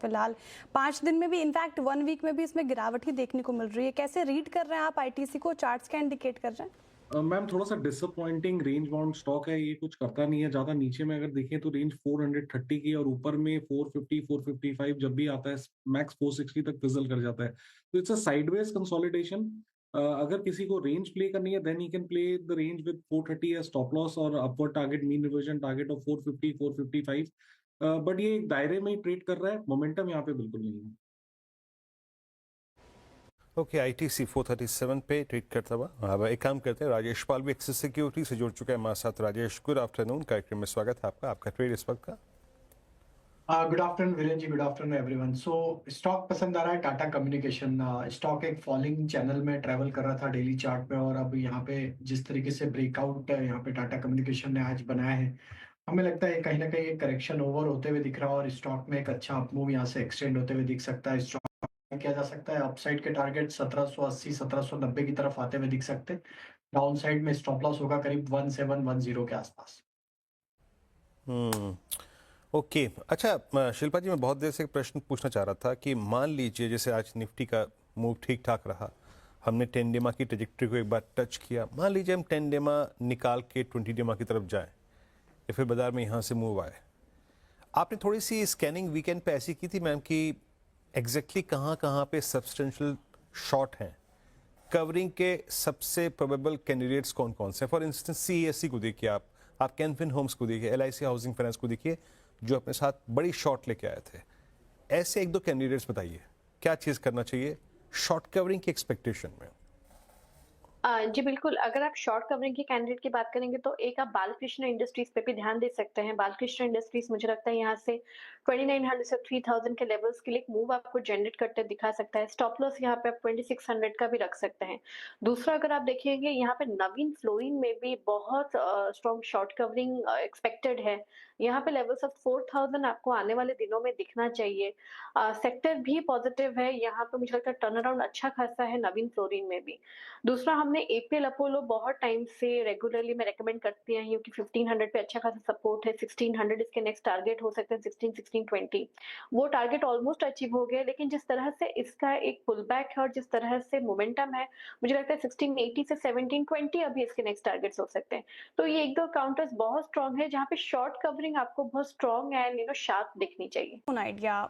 फिलहाल 5 दिन में भी, इनफैक्ट 1 वीक में भी इसमें गिरावट ही देखने को मिल रही है। कैसे रीड कर रहे हैं आप आईटीसी को, चार्ट्स क्या इंडिकेट कर रहे हैं? मैम थोड़ा सा डिसअपॉइंटिंग रेंज बाउंड स्टॉक है, ये कुछ करता नहीं है ज्यादा। नीचे में अगर देखें तो रेंज 430 की, और ऊपर में 450 455 जब भी आता है मैक्स 460 तक फिजल कर जाता है। तो इट्स अ साइडवेज कंसोलिडेशन। अगर किसी को रेंज प्ले करनी है then he can play the range with 430 as stop loss और upward target, mean reversion target of 450 455। But ये एक दायरे में ही ट्रेड कर रहा है, मोमेंटम यहाँ पे बिल्कुल नहीं है। ओके, आईटीसी 437 पे ट्रेड करता हुआ। अब एक काम करते हैं, राजेश पाल भी एक्सिस सिक्योरिटी से जुड़ चुके हैं हमारे साथ। राजेश, गुड आफ्टरनून, कार्यक्रम में स्वागत है आपका। आपका ट्रेड इस वक्त का? Good afternoon Viren ji, good afternoon everyone. So stock पसंद आ रहा है टाटा कम्युनिकेशन। स्टॉक एक फॉलिंग चैनल में ट्रेवल कर रहा था डेली चार्ट पे, और अब यहाँ पे जिस तरीके से ब्रेकआउट यहाँ पे टाटा कम्युनिकेशन ने आज बनाया है, हमें लगता है कहीं ना कहीं एक करेक्शन ओवर होते हुए दिख रहा है और स्टॉक में एक अच्छा अपमूव यहाँ से एक्सटेंड होते हुए दिख सकता है। स्टॉक किया जा सकता है अपसाइड के टारगेट 1780 1790 की तरफ आते हुए दिख सकते हैं। डाउन साइड में स्टॉप लॉस होगा करीब 1710 के आसपास। ओके, अच्छा शिल्पा जी, मैं बहुत देर से एक प्रश्न पूछना चाह रहा था कि मान लीजिए जैसे आज निफ्टी का मूव ठीक ठाक रहा, हमने 10 डेमा की ट्रेजेक्टरी को एक बार टच किया, मान लीजिए हम 10 डेमा निकाल के 20 डेमा की तरफ जाएं या फिर बाजार में यहाँ से मूव आए। आपने थोड़ी सी स्कैनिंग वीकेंड पे ऐसी की थी मैम कि एग्जैक्टली कहाँ पे सब्सटेंशियल शॉर्ट हैं, कवरिंग के सबसे प्रोबेबल कैंडिडेट्स कौन कौन से हैं? फॉर इंस्टेंस सीईएससी को देखिए, आप कैनफिन होम्स को देखिए, एलआईसी हाउसिंग फाइनेंस को देखिए, जो अपने साथ बड़ी शॉर्ट लेके आए थे। ऐसे एक दो कैंडिडेट्स बताइए, क्या चीज़ करना चाहिए शॉर्ट कवरिंग की एक्सपेक्टेशन में? जी बिल्कुल, अगर आप शॉर्ट कवरिंग के कैंडिडेट की बात करेंगे तो एक आप बालकृष्ण इंडस्ट्रीज पे भी ध्यान दे सकते हैं। बालकृष्ण इंडस्ट्रीज मुझे लगता है यहाँ से 2900 से 3000 के लेवल्स के लिए एक मूव आपको जनरेट करते दिखा सकता है। स्टॉप लॉस यहाँ पे आप 2600 का भी रख सकते हैं। दूसरा, अगर आप देखेंगे यहाँ पे नवीन फ्लोरिन में भी बहुत स्ट्रॉन्ग शॉर्ट कवरिंग एक्सपेक्टेड है। यहाँ पे लेवल्स ऑफ 4000 आपको आने वाले दिनों में दिखना चाहिए। सेक्टर भी पॉजिटिव है, यहाँ पे मुझे लगता है टर्न अराउंड अच्छा खासा है नवीन फ्लोरिन में भी। दूसरा, हमने एपीएल अपोलो बहुत टाइम से रेगुलरली मैं रेकमेंड करती आई हूँ कि 1500 पे अच्छा खासा सपोर्ट है। 1600 इसके नेक्स्ट टारगेट हो सकते हैं, 1620। वो टारगेट ऑलमोस्ट अचीव हो गया, लेकिन जिस तरह से इसका एक पुल बैक है और जिस तरह से मोमेंटम है, मुझे लगता है 1680 से 1720 अभी इसके नेक्स्ट टारगेट्स हो सकते हैं। तो ये एक दो काउंटर्स बहुत स्ट्रॉन्ग है जहाँ पे शॉर्ट कवरिंग आपको बहुत स्ट्रॉन्ग एंड शार्प दिखनी चाहिए। आइडिया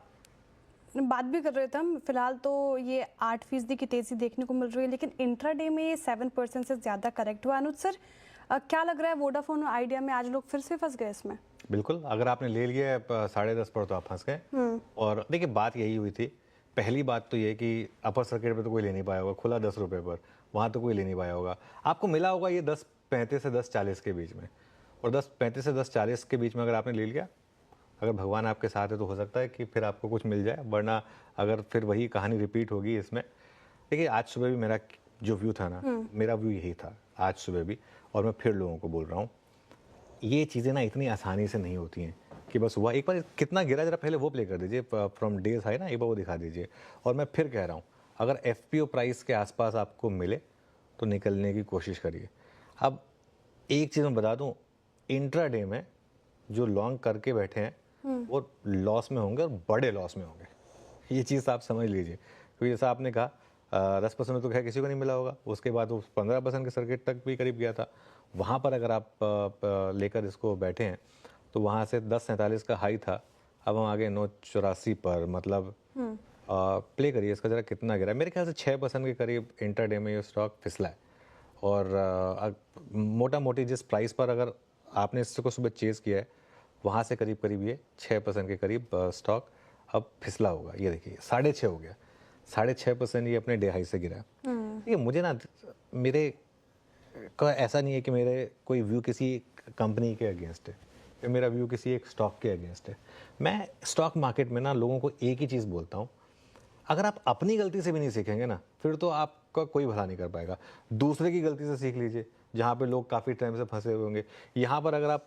बात भी कर रहे थे हम। फिलहाल तो ये 8% की तेजी देखने को मिल रही है, लेकिन इंट्राडे में 7% से ज्यादा करेक्ट हुआ। अनुज सर, क्या लग रहा है वोडाफोन और आइडिया में आज लोग फिर से फंस गए इसमें? बिल्कुल, अगर आपने ले लिया 10.5 पर तो आप फंस गए। और देखिए, बात यही हुई थी। पहली बात तो ये कि अपर सर्किट पे तो कोई ले नहीं पाया होगा, खुला 10 रुपये पर, वहाँ तो कोई ले नहीं पाया होगा। आपको मिला होगा ये 10.35 से 10.40 के बीच में, और 10.35 से 10.40 के बीच में अगर आपने ले लिया, अगर भगवान आपके साथ है तो हो सकता है कि फिर आपको कुछ मिल जाए, वरना अगर फिर वही कहानी रिपीट होगी इसमें। देखिए, आज सुबह भी मेरा जो व्यू था ना, मेरा व्यू यही था आज सुबह भी, और मैं फिर लोगों को बोल रहा हूँ, ये चीज़ें ना इतनी आसानी से नहीं होती हैं कि बस हुआ। एक बार कितना गिरा, जरा पहले वो प्ले कर दीजिए, फ्रॉम डेज हाई ना, एक बार वो दिखा दीजिए। और मैं फिर कह रहा हूँ, अगर एफपीओ प्राइस के आसपास आपको मिले तो निकलने की कोशिश करिए। अब एक चीज़ मैं बता दूँ, इंट्राडे में जो लॉन्ग करके बैठे हैं वो लॉस में होंगे, और बड़े लॉस में होंगे। ये चीज़ आप समझ लीजिए, क्योंकि जैसा आपने कहा 10% तो खैर किसी को नहीं मिला होगा, उसके बाद वो 15% के सर्किट तक भी करीब गया था। वहाँ पर अगर आप लेकर इसको बैठे हैं तो वहाँ से 10.47 का हाई था, अब हम आगे 9.84 पर, मतलब प्ले करिए इसका जरा कितना गिरा। मेरे ख्याल से 6% के करीब इंटरडे में ये स्टॉक फिसला है। और मोटा मोटी जिस प्राइस पर अगर आपने इसको सुबह चेज़ किया है, वहाँ से करीब करीब ये 6% के करीब स्टॉक अब फिसला होगा। ये देखिए 6.5 हो गया, 6.5% ये अपने डे हाई से गिरा। ये मुझे ना, मेरे का ऐसा नहीं है कि मेरे कोई व्यू किसी कंपनी के अगेंस्ट है या मेरा व्यू किसी एक स्टॉक के अगेंस्ट है। मैं स्टॉक मार्केट में ना लोगों को एक ही चीज़ बोलता हूँ, अगर आप अपनी गलती से भी नहीं सीखेंगे ना, फिर तो आपका कोई भला नहीं कर पाएगा। दूसरे की गलती से सीख लीजिए, जहाँ पे लोग काफ़ी टाइम से फंसे हुए होंगे। यहाँ पर अगर आप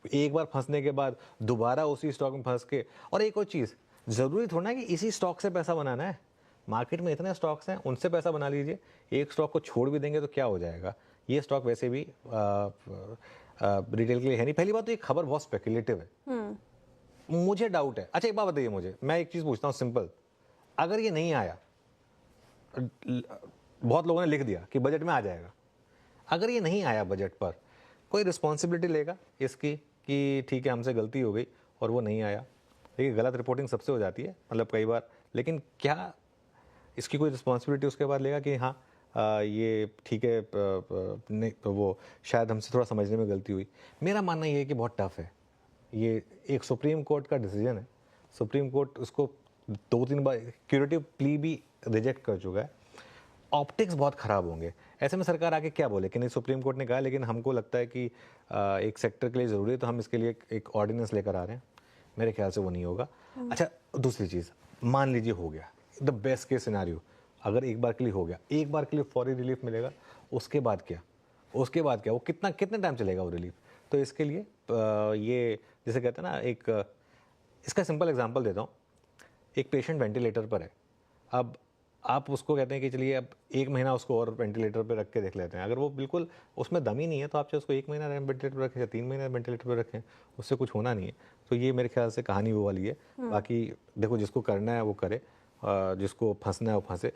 एक बार फंसने के बाद दोबारा उसी स्टॉक में फंस के, और एक और चीज़, ज़रूरी थोड़ा ना कि इसी स्टॉक से पैसा बनाना है। मार्केट में इतने स्टॉक्स हैं, उनसे पैसा बना लीजिए। एक स्टॉक को छोड़ भी देंगे तो क्या हो जाएगा। ये स्टॉक वैसे भी रिटेल के लिए है नहीं। पहली बात तो ये खबर बहुत स्पेकुलेटिव है, मुझे डाउट है। अच्छा एक बात बताइए मुझे, मैं एक चीज़ पूछता हूँ सिंपल, अगर ये नहीं आया, बहुत लोगों ने लिख दिया कि बजट में आ जाएगा, अगर ये नहीं आया बजट पर, कोई रिस्पॉन्सिबिलिटी लेगा इसकी कि ठीक है हमसे गलती हो गई और वो नहीं आया? देखिए गलत रिपोर्टिंग सबसे हो जाती है, मतलब कई बार, लेकिन क्या इसकी कोई रिस्पॉन्सिबिलिटी उसके बाद लेगा कि हाँ ये ठीक है नहीं तो वो शायद हमसे थोड़ा समझने में गलती हुई? मेरा मानना ये है कि बहुत टफ है, ये एक सुप्रीम कोर्ट का डिसीजन है, सुप्रीम कोर्ट उसको 2-3 बार क्यूरेटिव प्ली भी रिजेक्ट कर चुका है, ऑप्टिक्स बहुत ख़राब होंगे। ऐसे में सरकार आके क्या बोले कि नहीं सुप्रीम कोर्ट ने कहा लेकिन हमको लगता है कि एक सेक्टर के लिए ज़रूरी है तो हम इसके लिए एक ऑर्डिनेंस लेकर आ रहे हैं। मेरे ख्याल से वो नहीं होगा। अच्छा दूसरी चीज़, मान लीजिए हो गया, द बेस्ट केस सिनेरियो, अगर एक बार के लिए हो गया, एक बार के लिए फौरी रिलीफ मिलेगा, उसके बाद क्या? उसके बाद क्या? वो कितने टाइम चलेगा वो रिलीफ? तो इसके लिए ये जैसे कहते हैं ना, एक इसका सिंपल एग्जांपल देता हूँ। एक पेशेंट वेंटिलेटर पर है, अब आप उसको कहते हैं कि चलिए अब 1 महीना उसको और वेंटिलेटर पर रख के देख लेते हैं। अगर वो बिल्कुल उसमें दम ही नहीं है तो आप चाहे उसको 1 महीना वेंटिलेटर पर रखें या 3 महीना वेंटिलेटर पर रखें, उससे कुछ होना नहीं है। तो ये मेरे ख्याल से कहानी वो वाली है। बाकी देखो जिसको करना है वो करे, जिसको फंसना है वो फंसे।